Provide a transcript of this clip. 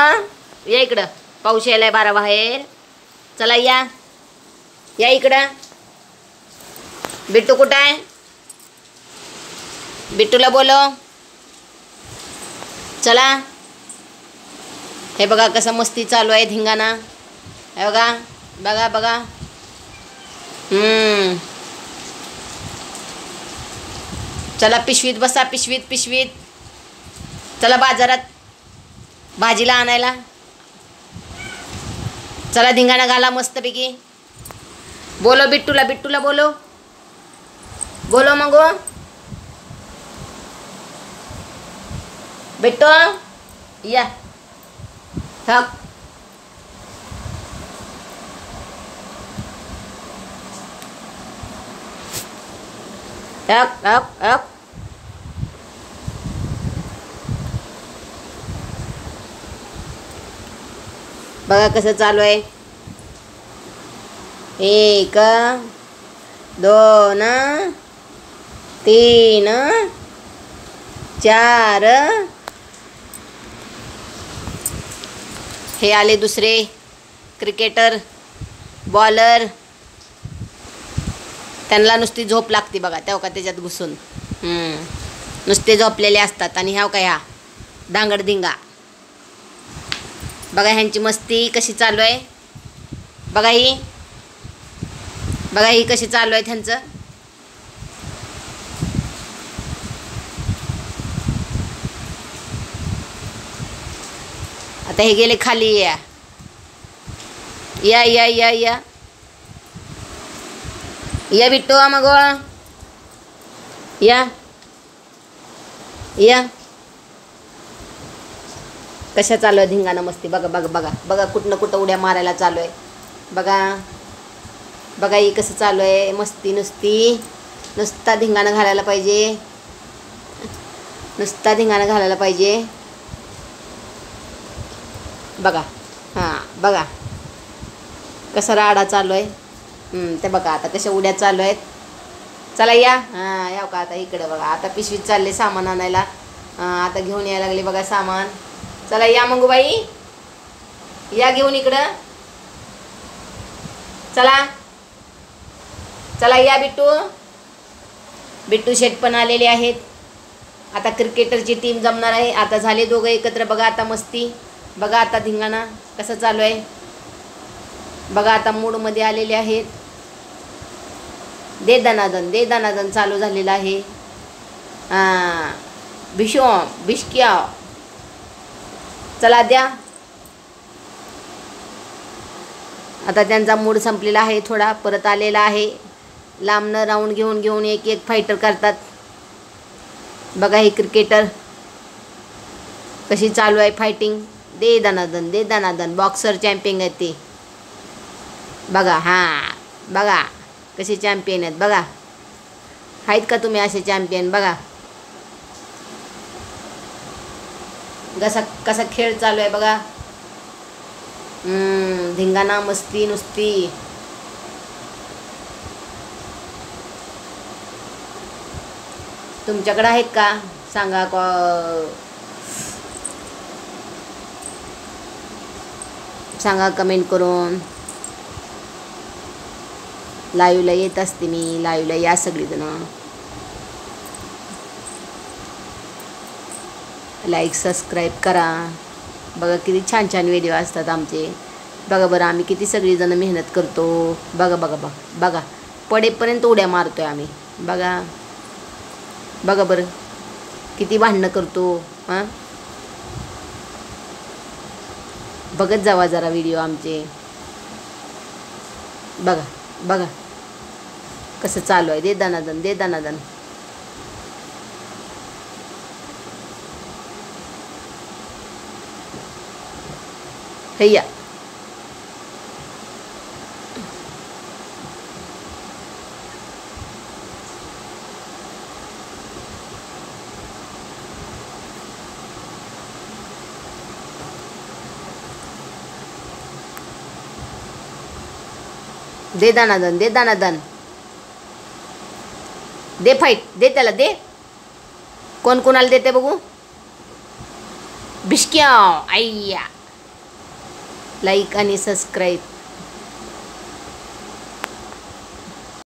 या इकडं, पाऊस यायलाय 12 बाहेर. चला या इकडं. बिट्टू कुठं आहे? बिट्टूला बोलव. चला. हे बघा कसं मस्ती चालू आहे, धिंगाणा. हे बघा बघा बघा. चला पिशवीत बसा, पिशवीत. चला बाजारात भाजीला आणायला. चला धिंगाणा घाला मस्तपैकी. बोलो बिट्टूला बोलो. बोलो मग. बिट्टू या. थक. थक. बघा कसं चालू आहे. 1 2 3 4. हे आले दुसरे क्रिकेटर, बॉलर. त्यांना नुसती झोप लागते बघा, तेव्हा का त्याच्यात घुसून नुसते झोपलेले असतात. आणि ह्या काय, ह्या धांगडधिंगा. बघा ह्यांची मस्ती कशी चालू आहे. बघा ही कशी चालू आहे ह्यांचं. आता हे गेले खाली. या बिट्टू मग या कशा चालू आहे धिंगाणा मस्ती. बघा कुठनं कुठं उड्या मारायला चालू आहे. बघा ही कसं चालू आहे मस्ती. नुसता धिंगाणा घालायला पाहिजे. बघा बघा कसा राडा चालू आहे. ते बघा आता कशा उड्या चालू आहेत. चला या का आता इकडे बघा. आता पिशवीत चालले सामान आणायला. आता घेऊन यायला लागले बघा सामान. चला या मंगूबाई, या घेऊन इकडं. चला या बिट्टू शेट पण आलेले आहेत. आता क्रिकेटरची टीम जमणार आहे. आता झाले दोघं एकत्र. बघा आता मस्ती. बघा आता धिंगाणा कसं चालू आहे. बघा आता मूडमध्ये आलेले आहेत. दे दनादन चालू झालेलं आहे. बिश्क्या. चला द्या. आता त्यांचा मूड संपलेला आहे, थोडा परत आलेला आहे. लांबनं राऊंड घेऊन एक फायटर करतात. बघा ही क्रिकेटर कशी चालू आहे फायटिंग. दे दनादन बॉक्सर चॅम्पियन आहेत ते. बघा बघा कसे चॅम्पियन आहेत. बघा आहेत का तुम्ही असे चॅम्पियन. बघा कसा खेळ चालू आहे बघा. धिंगाणा मस्ती नुसती. तुमच्याकडे आहेत का सांगा. सांगा कमेंट करून. लाईव्हला येत असते मी. लाईव्हला या सगळीजण. लाईक सबस्क्राईब करा. बघा किती छान व्हिडिओ असतात आमचे. बघा बरं आम्ही किती सगळीजण मेहनत करतो. बघा पडेपर्यंत उड्या मारतोय आम्ही. बघा बरं किती भांडणं करतो. बघत जावा जरा व्हिडिओ आमचे. बघा कसं चालू आहे. दे दनादन. हैया. दे दनादन. दे फाईट. दे त्याला दे. कोण कोणाला देते बघू. बिश्क्या. आय्या. लाईक आणि सबस्क्राईब.